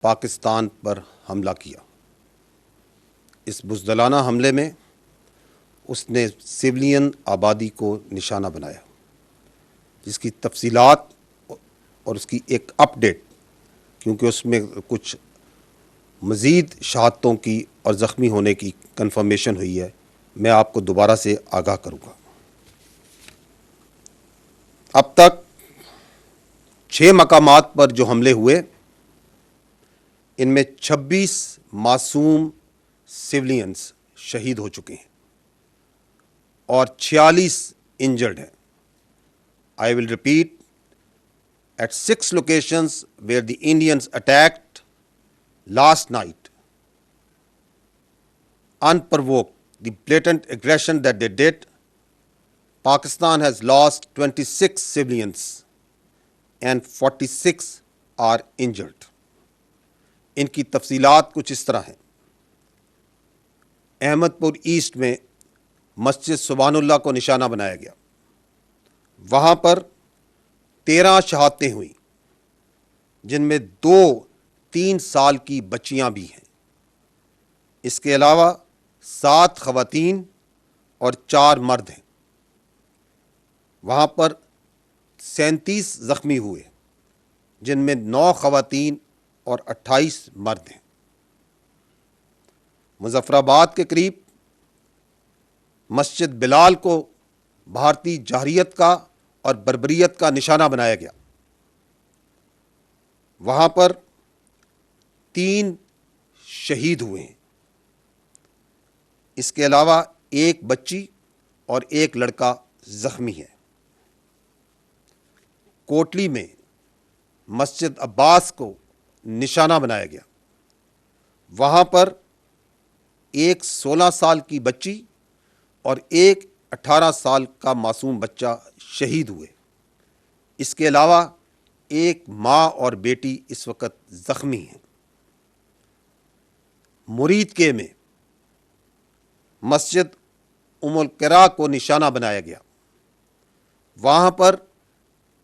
پاکستان پر حملہ کیا۔ اس بزدلانہ حملے میں اس نے سویلین آبادی کو نشانہ بنایا، جس کی تفصیلات اور اس کی ایک اپڈیٹ، کیونکہ اس میں کچھ مزید شہادتوں کی اور زخمی ہونے کی کنفرمیشن ہوئی ہے، میں آپ کو دوبارہ سے آگاہ کروں گا۔ اب تک 6 مقامات پر جو حملے ہوئے، ان میں 26 معصوم سویلینز شہید ہو چکے ہیں اور 46 انجرڈ ہیں۔ I will repeat, at 6 locations where the Indians attacked last night, unprovoked, the blatant aggression that they did, Pakistan has lost 26 civilians and 46 are injured. ان کی تفصیلات کچھ اس طرح ہیں۔ احمد پور ایسٹ میں مسجد سبحان اللہ کو نشانہ بنایا گیا، وہاں پر 13 شہادتیں ہوئیں، جن میں 2 3 سال کی بچیاں بھی ہیں۔ اس کے علاوہ 7 خواتین اور 4 مرد ہیں۔ وہاں پر 37 زخمی ہوئے، جن میں 9 خواتین اور 28 مرد ہیں۔ مظفر آباد کے قریب مسجد بلال کو بھارتی جارحیت کا اور بربریت کا نشانہ بنایا گیا، وہاں پر 3 شہید ہوئے ہیں۔ اس کے علاوہ 1 بچی اور 1 لڑکا زخمی ہے۔ کوٹلی میں مسجد عباس کو نشانہ بنایا گیا، وہاں پر 1 16 سال کی بچی اور 1 18 سال کا معصوم بچہ شہید ہوئے۔ اس کے علاوہ 1 ماں اور بیٹی اس وقت زخمی ہیں۔ مرید کے میں مسجد ام القرا کو نشانہ بنایا گیا، وہاں پر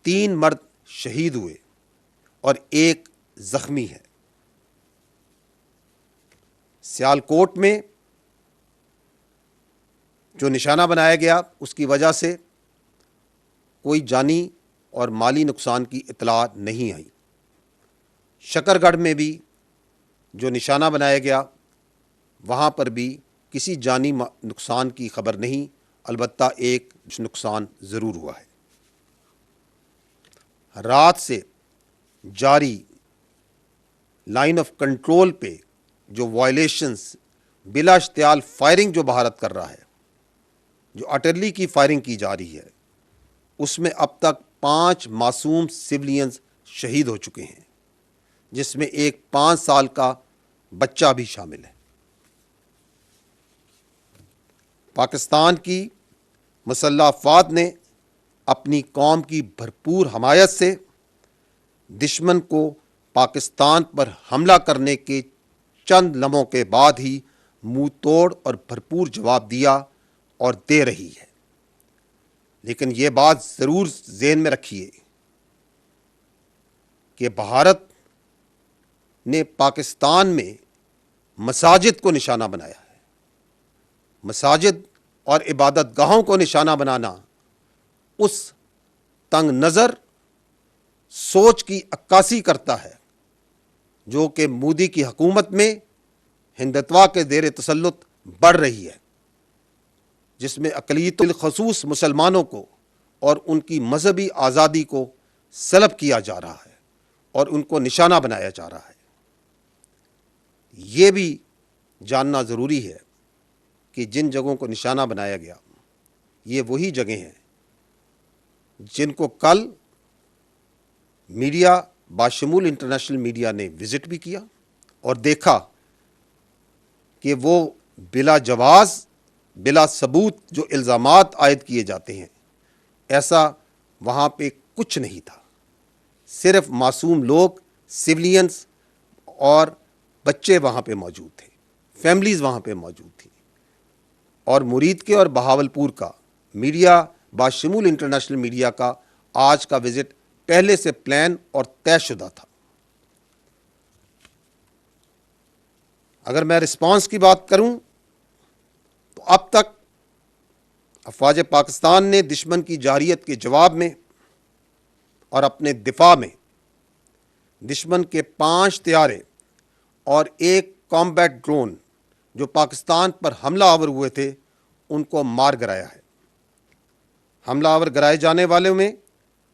3 مرد شہید ہوئے اور 1 زخمی ہے۔ سیالکوٹ میں جو نشانہ بنایا گیا، اس کی وجہ سے کوئی جانی اور مالی نقصان کی اطلاع نہیں آئی۔ شکر گڑھ میں بھی جو نشانہ بنایا گیا، وہاں پر بھی کسی جانی نقصان کی خبر نہیں، البتہ 1 نقصان ضرور ہوا ہے۔ رات سے جاری لائن آف کنٹرول پہ جو وائلیشنز بلا اشتعال فائرنگ جو بھارت کر رہا ہے، جو اٹرلی کی فائرنگ کی جا رہی ہے، اس میں اب تک 5 معصوم سویلینز شہید ہو چکے ہیں، جس میں ایک 5 سال کا بچہ بھی شامل ہے۔ پاکستان کی مسلح افواج نے اپنی قوم کی بھرپور حمایت سے دشمن کو پاکستان پر حملہ کرنے کے چند لمحوں کے بعد ہی منہ توڑ اور بھرپور جواب دیا اور دے رہی ہے۔ لیکن یہ بات ضرور ذہن میں رکھیے کہ بھارت نے پاکستان میں مساجد کو نشانہ بنایا ہے۔ مساجد اور عبادت گاہوں کو نشانہ بنانا اس تنگ نظر سوچ کی عکاسی کرتا ہے جو کہ مودی کی حکومت میں ہندتوا کے زیر تسلط بڑھ رہی ہے، جس میں اقلیت بالخصوص مسلمانوں کو اور ان کی مذہبی آزادی کو سلب کیا جا رہا ہے اور ان کو نشانہ بنایا جا رہا ہے۔ یہ بھی جاننا ضروری ہے کہ جن جگہوں کو نشانہ بنایا گیا، یہ وہی جگہیں ہیں جن کو کل میڈیا باشمول انٹرنیشنل میڈیا نے وزٹ بھی کیا اور دیکھا کہ وہ بلا جواز، بلا ثبوت جو الزامات عائد کیے جاتے ہیں، ایسا وہاں پہ کچھ نہیں تھا۔ صرف معصوم لوگ، سویلینز اور بچے وہاں پہ موجود تھے، فیملیز وہاں پہ موجود تھیں۔ اور مرید کے اور بہاولپور کا میڈیا باشمول انٹرنیشنل میڈیا کا آج کا وزٹ پہلے سے پلان اور طے شدہ تھا۔ اگر میں رسپانس کی بات کروں تو اب تک افواج پاکستان نے دشمن کی جارحیت کے جواب میں اور اپنے دفاع میں دشمن کے 5 طیارے اور 1 کامبیٹ ڈرون جو پاکستان پر حملہ آور ہوئے تھے ان کو مار گرایا ہے۔ حملہ آور گرائے جانے والوں میں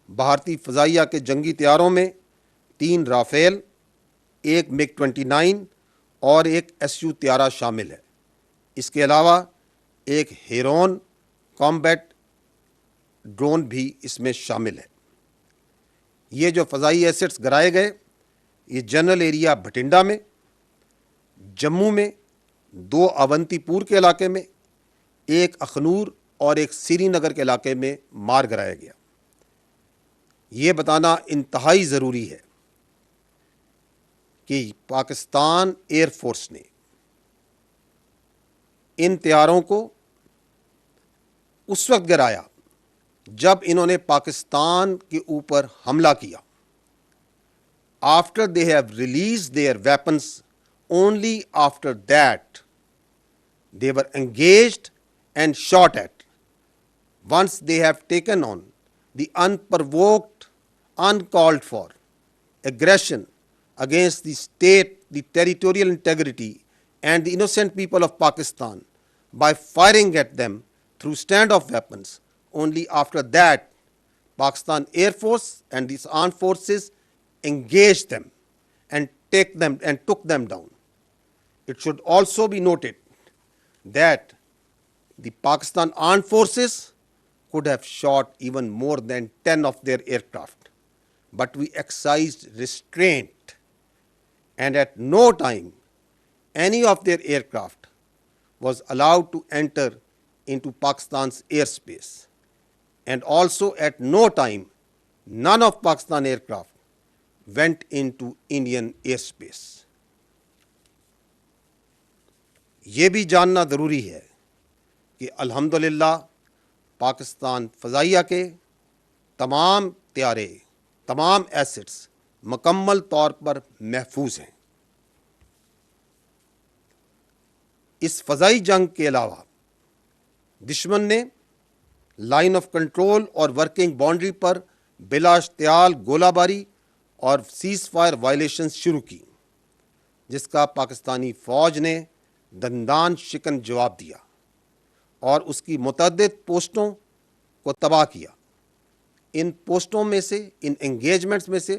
بھارتی فضائیہ کے جنگی طیاروں میں 3 رافیل، 1 MiG 29 اور 1 SU طیارہ شامل ہے۔ اس کے علاوہ ایک ہیرون کامبیٹ ڈرون بھی اس میں شامل ہے۔ یہ جو فضائی ایسٹس گرائے گئے یہ جنرل ایریا بھٹنڈا میں، جموں میں 2 اونتی پور کے علاقے میں، 1 اخنور اور 1 سری نگر کے علاقے میں مار گرایا گیا۔ یہ بتانا انتہائی ضروری ہے کہ پاکستان ایئر فورس نے ان طیاروں کو اس وقت گرایا جب انہوں نے پاکستان کے اوپر حملہ کیا۔ After they have released their weapons, only after that they were engaged and shot at. Once they have taken on the unprovoked, uncalled for aggression against the state, the territorial integrity and the innocent people of Pakistan by firing at them through standoff weapons, only after that Pakistan Air Force and these armed forces engaged them and took them down. It should also be noted that the Pakistan armed forces could have shot even more than 10 of their aircraft, but we exercised restraint, and at no time any of their aircraft was allowed to enter into Pakistan's airspace, and also at no time none of Pakistan aircraft went into Indian airspace. یہ بھی جاننا ضروری ہے کہ الحمدللہ پاکستان فضائیہ کے تمام طیارے، تمام ایسٹس مکمل طور پر محفوظ ہیں۔ اس فضائی جنگ کے علاوہ دشمن نے لائن آف کنٹرول اور ورکنگ باؤنڈری پر بلا اشتعال گولہ باری اور سیز فائر وائلیشنز شروع کی، جس کا پاکستانی فوج نے دندان شکن جواب دیا اور اس کی متعدد پوسٹوں کو تباہ کیا۔ ان پوسٹوں میں سے، ان انگیجمنٹس میں سے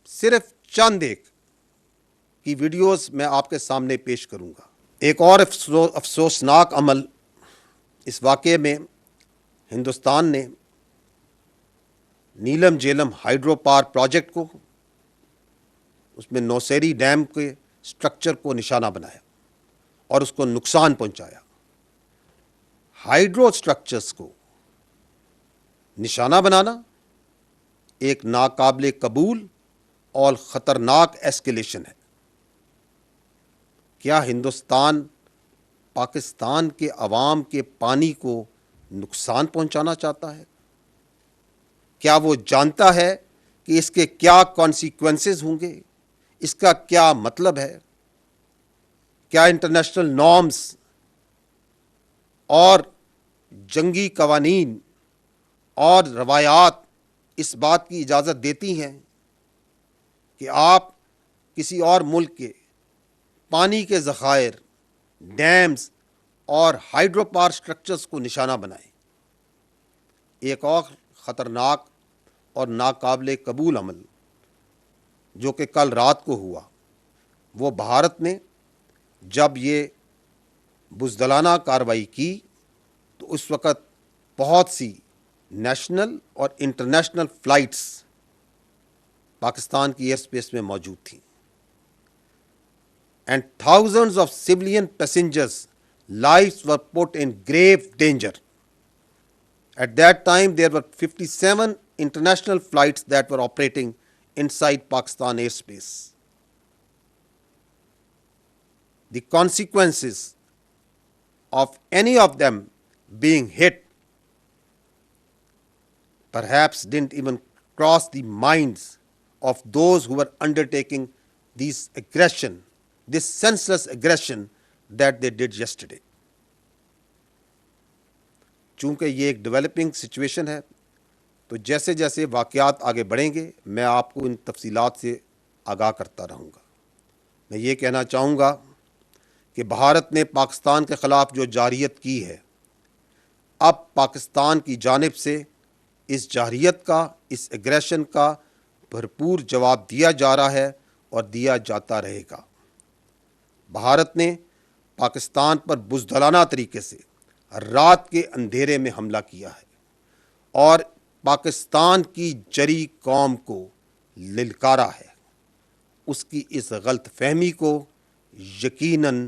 صرف چند ایک کی ویڈیوز میں آپ کے سامنے پیش کروں گا۔ ایک اور افسوسناک عمل اس واقعے میں ہندوستان نے نیلم جیلم ہائیڈرو پاور پروجیکٹ کو، اس میں نوسیری ڈیم کے سٹرکچر کو نشانہ بنایا اور اس کو نقصان پہنچایا۔ ہائیڈرو سٹرکچرز کو نشانہ بنانا ایک ناقابل قبول اور خطرناک ایسکیلیشن ہے۔ کیا ہندوستان پاکستان کے عوام کے پانی کو نقصان پہنچانا چاہتا ہے؟ کیا وہ جانتا ہے کہ اس کے کیا کانسیکوینسز ہوں گے؟ اس کا کیا مطلب ہے؟ کیا انٹرنیشنل نارمز اور جنگی قوانین اور روایات اس بات کی اجازت دیتی ہیں کہ آپ کسی اور ملک کے پانی کے ذخائر، ڈیمز اور ہائیڈرو پاور سٹرکچرز کو نشانہ بنائیں؟ ایک اور خطرناک اور ناقابل قبول عمل جو کہ کل رات کو ہوا، وہ بھارت نے جب یہ بزدلانہ کارروائی کی تو اس وقت بہت سی نیشنل اور انٹرنیشنل فلائٹس پاکستان کی ایئر اسپیس میں موجود تھیں، and thousands of civilian passengers' lives were put in grave danger. At that time, there were 57 international flights that were operating inside Pakistan airspace. The consequences of any of them being hit perhaps didn't even cross the minds of those who were undertaking these aggression, this senseless aggression that they did yesterday. چونکہ یہ ایک developing situation ہے تو جیسے جیسے واقعات آگے بڑھیں گے میں آپ کو ان تفصیلات سے آگاہ کرتا رہوں گا. میں یہ کہنا چاہوں گا کہ بھارت نے پاکستان کے خلاف جو جارحیت کی ہے اب پاکستان کی جانب سے اس جارحیت کا اس ایگریشن کا بھرپور جواب دیا جا رہا ہے اور دیا جاتا رہے گا. بھارت نے پاکستان پر بزدلانہ طریقے سے رات کے اندھیرے میں حملہ کیا ہے اور پاکستان کی جری قوم کو للکارا ہے. اس کی اس غلط فہمی کو یقیناً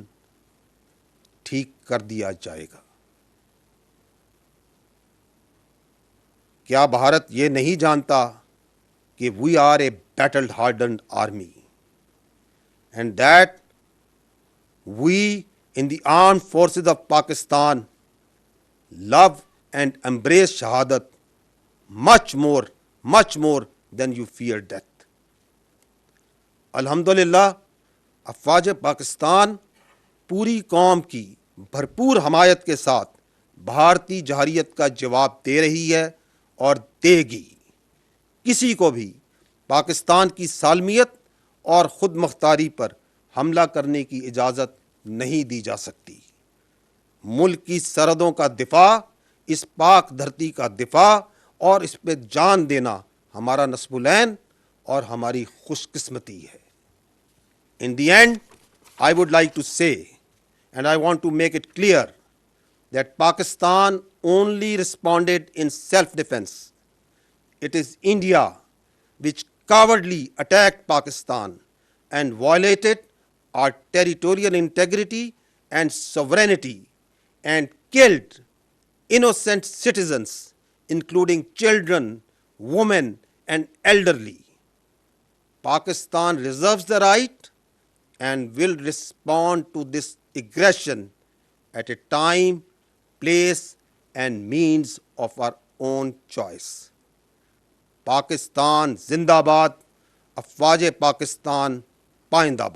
ٹھیک کر دیا جائے گا. کیا بھارت یہ نہیں جانتا کہ we are a battle hardened army and that we in the armed forces of Pakistan love and embrace شہادت much more than you fear death. الحمدللہ افواج پاکستان پوری قوم کی بھرپور حمایت کے ساتھ بھارتی جارحیت کا جواب دے رہی ہے اور دے گی. کسی کو بھی پاکستان کی سالمیت اور خود مختاری پر حملہ کرنے کی اجازت نہیں دی جا سکتی. ملک کی سرحدوں کا دفاع، اس پاک دھرتی کا دفاع اور اس پہ جان دینا ہمارا نصب العین اور ہماری خوش قسمتی ہے. In the end, I would like to say, and I want to make it clear, that Pakistan only responded in self-defense. It is India which cowardly attacked Pakistan and violated our territorial integrity and sovereignty and killed innocent citizens, including children, women, and elderly. Pakistan reserves the right and will respond to this aggression at a time, place, and means of our own choice. Pakistan زندہ باد. افواج پاکستان پائندہ باد.